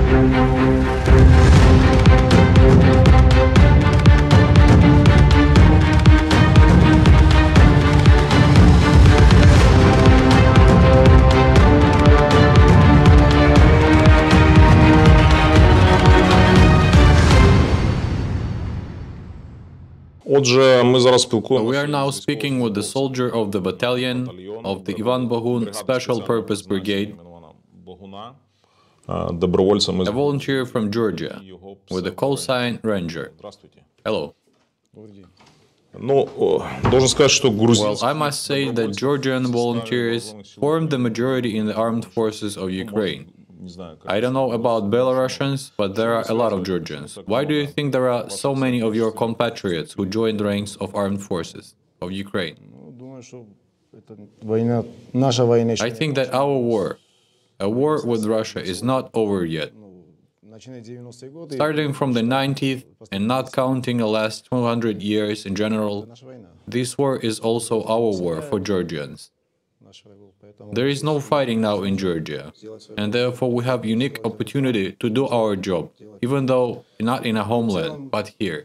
We are now speaking with the soldier of the battalion of the Ivan Bohun Special Purpose Brigade, a volunteer from Georgia, with the callsign Ranger. Hello. Well, I must say that Georgian volunteers form the majority in the armed forces of Ukraine. I don't know about Belarusians, but there are a lot of Georgians. Why do you think there are so many of your compatriots who joined the ranks of armed forces of Ukraine? I think that our war, a war with Russia, is not over yet. Starting from the 90s and not counting the last 200 years in general, this war is also our war for Georgians. There is no fighting now in Georgia, and therefore we have unique opportunity to do our job, even though not in a homeland, but here.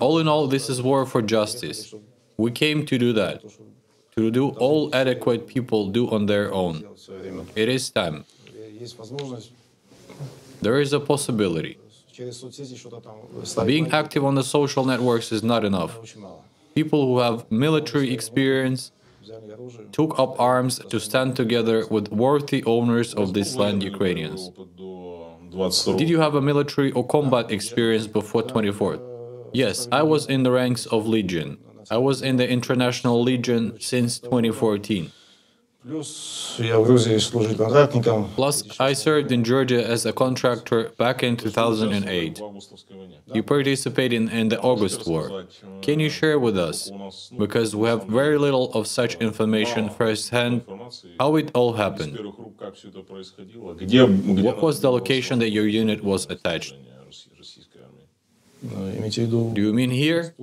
All in all, this is war for justice. We came to do that, to do all adequate people do on their own. It is time. There is a possibility. Being active on the social networks is not enough. People who have military experience took up arms to stand together with worthy owners of this land, Ukrainians. Did you have a military or combat experience before 24th? Yes, I was in the ranks of Legion. I was in the International Legion since 2014. Plus, I served in Georgia as a contractor back in 2008. You participated in the August War. Can you share with us, because we have very little of such information firsthand, how it all happened? What was the location that your unit was attached? Do you mean here?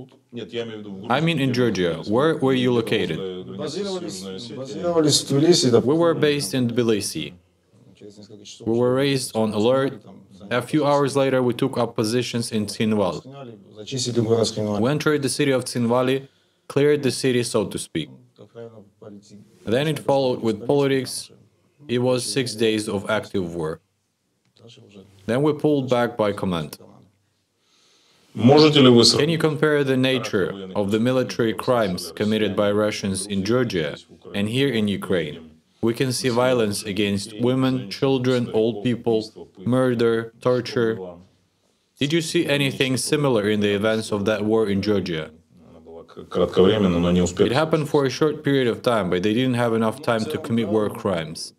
I mean in Georgia. Where were you located? We were based in Tbilisi. We were raised on alert. A few hours later, we took up positions in Tsinval. We entered the city of Tsinvali, cleared the city, so to speak. Then it followed with politics. It was 6 days of active war. Then we pulled back by command. Can you compare the nature of the military crimes committed by Russians in Georgia and here in Ukraine? We can see violence against women, children, old people, murder, torture. Did you see anything similar in the events of that war in Georgia? It happened for a short period of time, but they didn't have enough time to commit war crimes.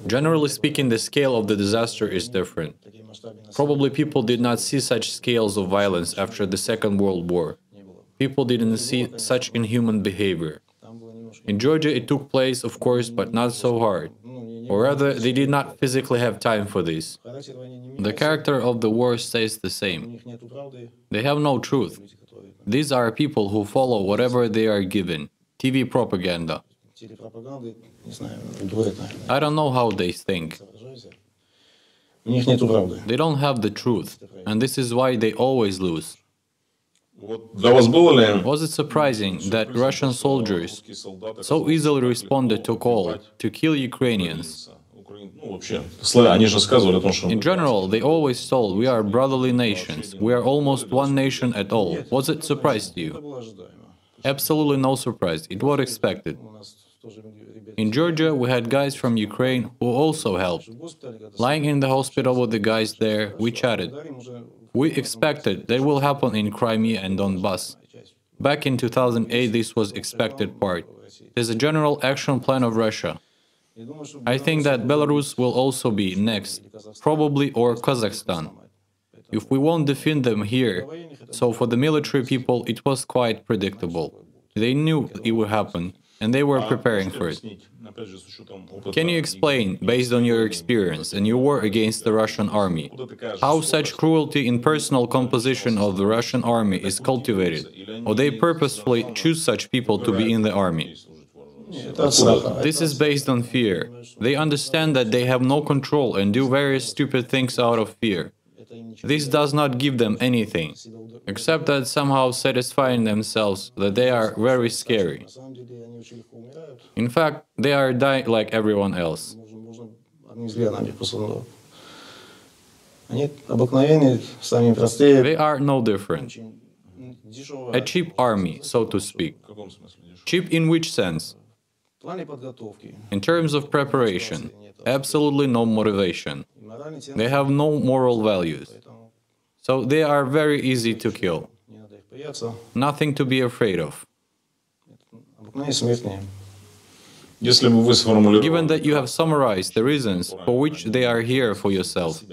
Generally speaking, the scale of the disaster is different. Probably people did not see such scales of violence after the Second World War. People didn't see such inhuman behavior. In Georgia it took place, of course, but not so hard. Or rather, they did not physically have time for this. The character of the war stays the same. They have no truth. These are people who follow whatever they are given. TV propaganda. I don't know how they think. They don't have the truth, and this is why they always lose. Was it surprising that Russian soldiers so easily responded to call to kill Ukrainians? In general, they always told, we are brotherly nations, we are almost one nation at all. Was it surprise to you? Absolutely no surprise, it was expected. In Georgia, we had guys from Ukraine who also helped. Lying in the hospital with the guys there, we chatted. We expected that will happen in Crimea and Donbass. Back in 2008, this was expected part. There's a general action plan of Russia. I think that Belarus will also be next, probably, or Kazakhstan. If we won't defend them here, so for the military people it was quite predictable. They knew it would happen, and they were preparing for it. Can you explain, based on your experience and your war against the Russian army, how such cruelty in personal composition of the Russian army is cultivated, or they purposefully choose such people to be in the army? This is based on fear. They understand that they have no control and do various stupid things out of fear. This does not give them anything, except that somehow satisfying themselves that they are very scary. In fact, they are dying like everyone else. They are no different. A cheap army, so to speak. Cheap in which sense? In terms of preparation, absolutely no motivation. They have no moral values. So they are very easy to kill. Nothing to be afraid of. Given that you have summarized the reasons for which they are here for yourself,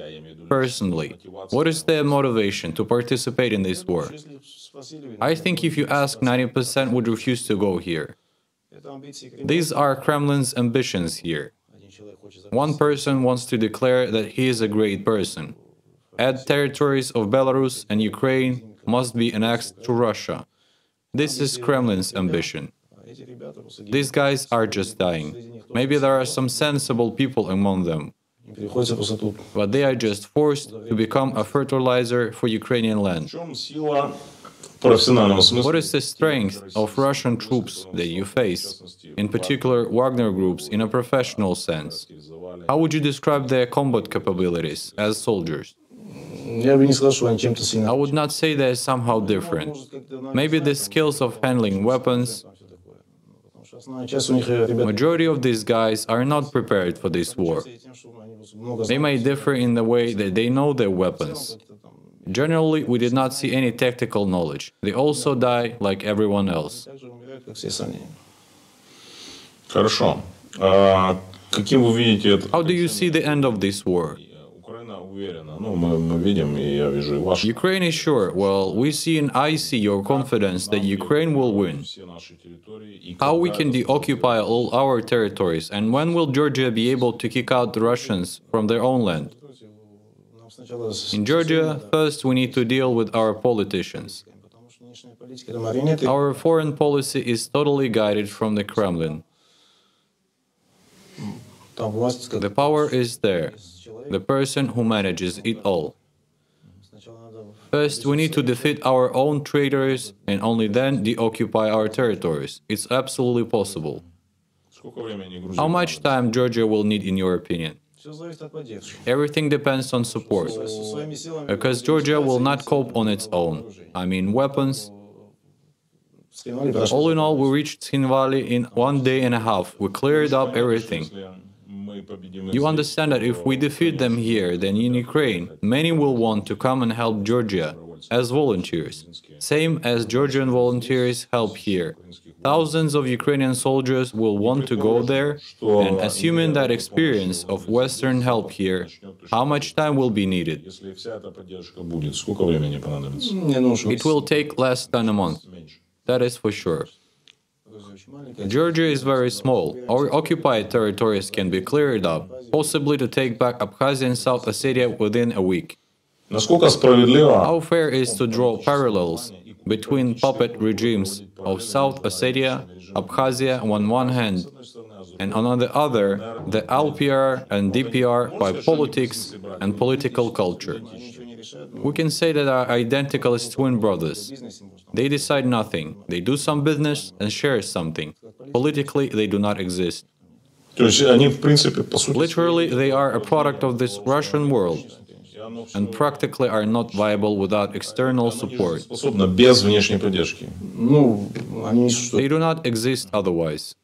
personally, what is their motivation to participate in this war? I think if you ask, 90% would refuse to go here. These are Kremlin's ambitions here. One person wants to declare that he is a great person. Add territories of Belarus and Ukraine must be annexed to Russia. This is Kremlin's ambition. These guys are just dying. Maybe there are some sensible people among them, but they are just forced to become a fertilizer for Ukrainian land. What is the strength of Russian troops that you face, in particular Wagner groups, in a professional sense? How would you describe their combat capabilities as soldiers? I would not say they're somehow different. Maybe the skills of handling weapons. Majority of these guys are not prepared for this war. They may differ in the way that they know their weapons. Generally, we did not see any tactical knowledge. They also die like everyone else. How do you see the end of this war? Ukraine is sure. Well, we see and I see your confidence that Ukraine will win. How we can deoccupy all our territories, and when will Georgia be able to kick out the Russians from their own land? In Georgia, first we need to deal with our politicians. Our foreign policy is totally guided from the Kremlin. The power is there, the person who manages it all. First, we need to defeat our own traitors and only then deoccupy our territories. It's absolutely possible. How much time Georgia will need, in your opinion? Everything depends on support, because Georgia will not cope on its own. I mean, weapons. All in all, we reached Tskhinvali in 1 day and a half. We cleared up everything. You understand that if we defeat them here, then in Ukraine, many will want to come and help Georgia as volunteers, same as Georgian volunteers help here. Thousands of Ukrainian soldiers will want to go there, and assuming that experience of Western help here, how much time will be needed? It will take less than a month. That is for sure. Georgia is very small. Our occupied territories can be cleared up, possibly to take back Abkhazia and South Ossetia within a week. How fair is to draw parallels between puppet regimes of South Ossetia, Abkhazia on one hand, and on the other, the LPR and DPR by politics and political culture. We can say that are identical as twin brothers. They decide nothing. They do some business and share something. Politically, they do not exist. Literally, they are a product of this Russian world, and practically are not viable without external support. They do not exist otherwise.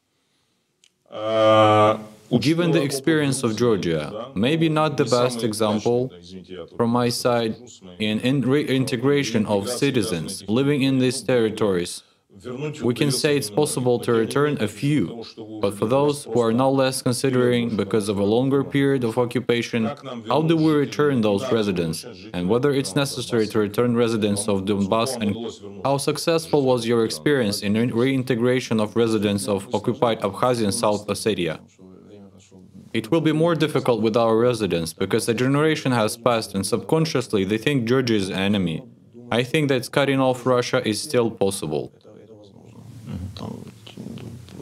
Given the experience of Georgia, maybe not the best example from my side in reintegration of citizens living in these territories, we can say it's possible to return a few, but for those who are no less considering because of a longer period of occupation, how do we return those residents, and whether it's necessary to return residents of Donbass, and how successful was your experience in reintegration of residents of occupied Abkhazia and South Ossetia? It will be more difficult with our residents, because a generation has passed and subconsciously they think Georgia is an enemy. I think that cutting off Russia is still possible.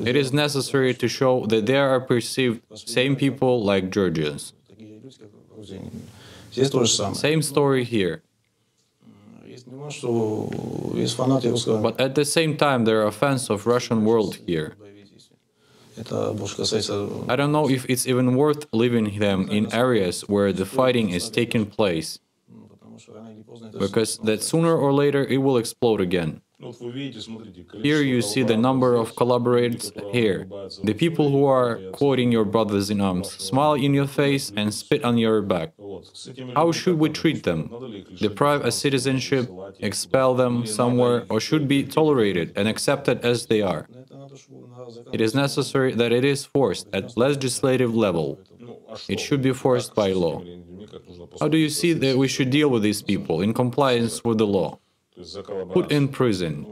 It is necessary to show that they are perceived same people like Georgians. Same story here. But at the same time, there are fans of Russian world here. I don't know if it's even worth leaving them in areas where the fighting is taking place, because that sooner or later it will explode again. Here you see the number of collaborators here, the people who are quoting your brothers in arms, smile in your face and spit on your back. How should we treat them? Deprive a citizenship, expel them somewhere, or should be tolerated and accepted as they are? It is necessary that it is forced at legislative level. It should be forced by law. How do you see that we should deal with these people in compliance with the law? Put in prison.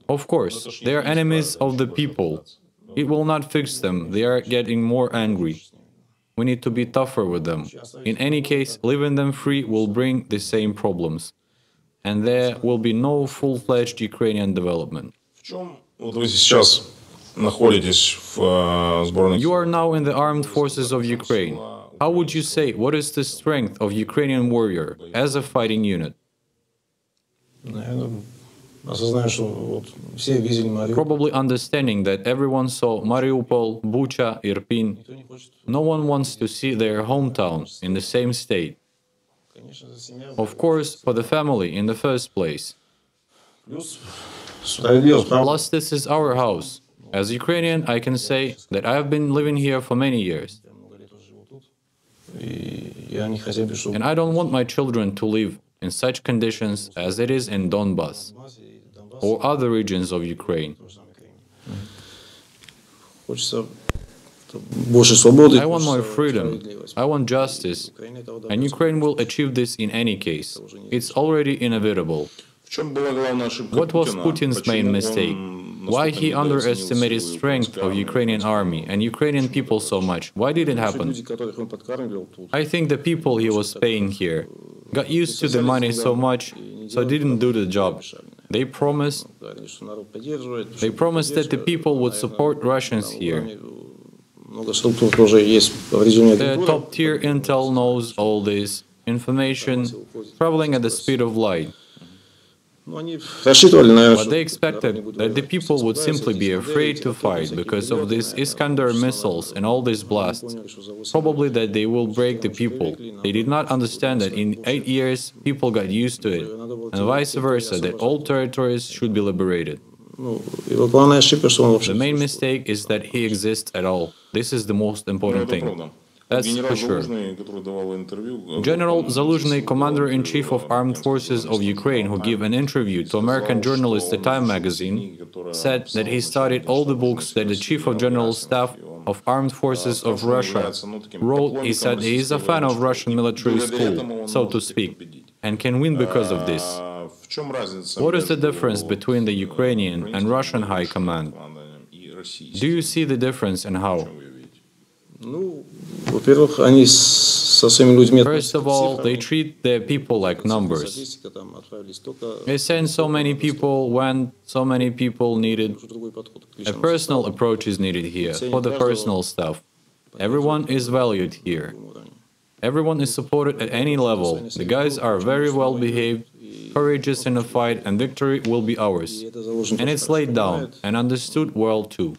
Of course, they are enemies of the people. It will not fix them, they are getting more angry. We need to be tougher with them. In any case, leaving them free will bring the same problems. And there will be no full-fledged Ukrainian development. You are now in the armed forces of Ukraine. How would you say, what is the strength of Ukrainian warrior as a fighting unit? Probably understanding that everyone saw Mariupol, Bucha, Irpin. No one wants to see their hometown in the same state. Of course, for the family in the first place. Plus, this is our house. As Ukrainian, I can say that I have been living here for many years. And I don't want my children to live in such conditions as it is in Donbass or other regions of Ukraine. I want more freedom, I want justice, and Ukraine will achieve this in any case. It's already inevitable. What was Putin's main mistake? Why he underestimated strength of Ukrainian army and Ukrainian people so much? Why did it happen? I think the people he was paying here got used to the money so much, so didn't do the job. They promised that the people would support Russians here. The top-tier intel knows all this information, traveling at the speed of light. But they expected that the people would simply be afraid to fight because of these Iskander missiles and all these blasts. Probably that they will break the people. They did not understand that in 8 years people got used to it, and vice versa, that all territories should be liberated. The main mistake is that he exists at all. This is the most important thing. That's for sure. General Zaluzhny, Commander-in-Chief of Armed Forces of Ukraine, who gave an interview to American journalist The Time magazine, said that he studied all the books that the Chief of General Staff of Armed Forces of Russia wrote. He said he is a fan of Russian military school, so to speak, and can win because of this. What is the difference between the Ukrainian and Russian High Command? Do you see the difference and how? First of all, they treat their people like numbers. They send so many people when so many people needed. A personal approach is needed here, for the personal stuff. Everyone is valued here. Everyone is supported at any level. The guys are very well behaved, courageous in a fight, and victory will be ours. And it's laid down and understood well too.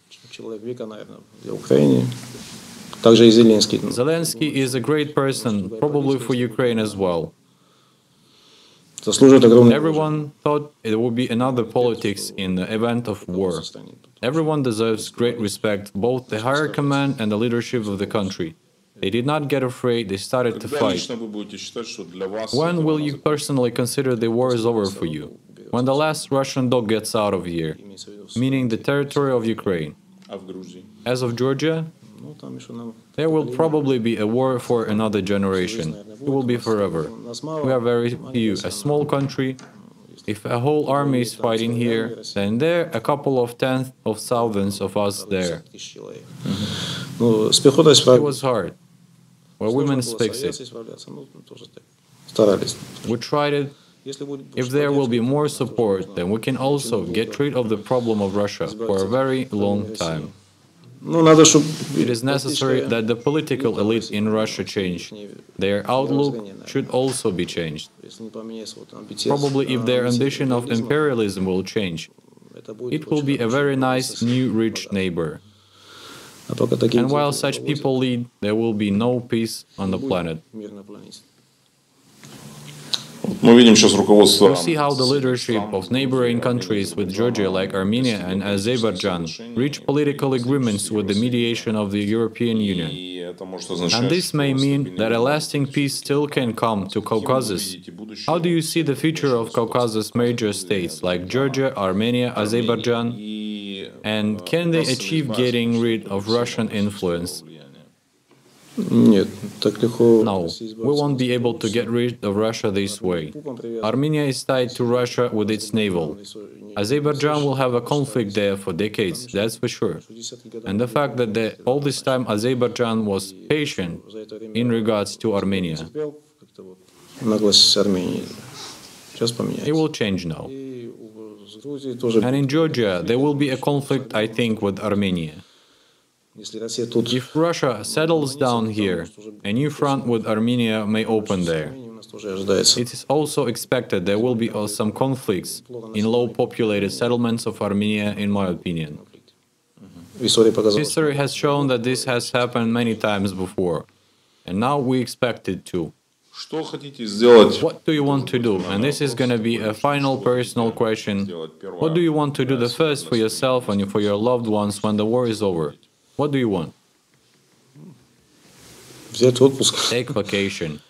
Zelensky is a great person, probably for Ukraine as well. Everyone thought it would be another politics in the event of war. Everyone deserves great respect, both the higher command and the leadership of the country. They did not get afraid, they started to fight. When will you personally consider the war is over for you? When the last Russian dog gets out of here, meaning the territory of Ukraine. As of Georgia, there will probably be a war for another generation. It will be forever. We are very few, a small country. If a whole army is fighting here, then there are a couple of tenths of thousands of us there. It was hard. Well, women fix it. We tried it, If there will be more support, then we can also get rid of the problem of Russia for a very long time. It is necessary that the political elite in Russia change. Their outlook should also be changed. Probably if their ambition of imperialism will change, it will be a very nice new rich neighbor. And while such people lead, there will be no peace on the planet. We see how the leadership of neighboring countries with Georgia like Armenia and Azerbaijan reach political agreements with the mediation of the European Union. And this may mean that a lasting peace still can come to Caucasus. How do you see the future of Caucasus major states like Georgia, Armenia, Azerbaijan? And can they achieve getting rid of Russian influence? No, we won't be able to get rid of Russia this way. Armenia is tied to Russia with its naval. Azerbaijan will have a conflict there for decades, that's for sure. And the fact that all this time Azerbaijan was patient in regards to Armenia. It will change now. And in Georgia, there will be a conflict, I think, with Armenia. If Russia settles down here, a new front with Armenia may open there. It is also expected there will be some conflicts in low-populated settlements of Armenia, in my opinion. History has shown that this has happened many times before, and now we expect it to. What do you want to do? And this is going to be a final personal question. What do you want to do the first for yourself and for your loved ones when the war is over? What do you want? Take vacation.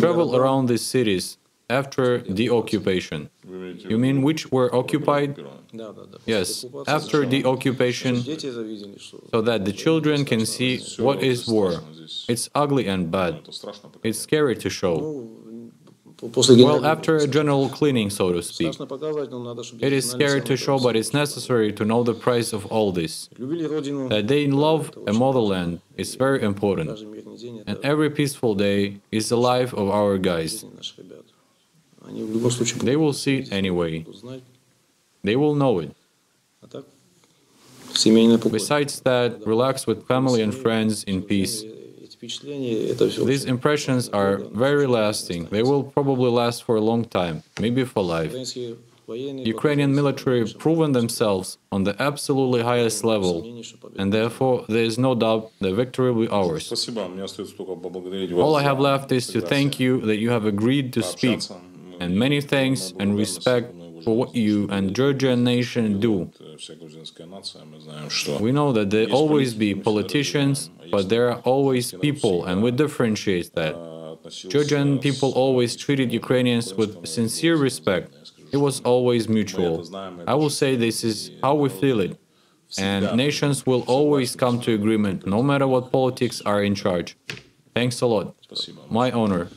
Travel around these cities after the occupation. You mean which were occupied? Yes, after the occupation, so that the children can see what is war. It's ugly and bad. It's scary to show. Well, after a general cleaning, so to speak. It is scary to show, but it's necessary to know the price of all this. That they love a motherland is very important. And every peaceful day is the life of our guys. They will see it anyway. They will know it. Besides that, relax with family and friends in peace. These impressions are very lasting. They will probably last for a long time, maybe for life. Ukrainian military have proven themselves on the absolutely highest level, and therefore there is no doubt the victory will be ours. All I have left is to thank you that you have agreed to speak, and many thanks and respect for what you and Georgian nation do. We know that there always be politicians, but there are always people, and we differentiate that. Georgian people always treated Ukrainians with sincere respect. It was always mutual. I will say this is how we feel it. And nations will always come to agreement, no matter what politics are in charge. Thanks a lot. My honor.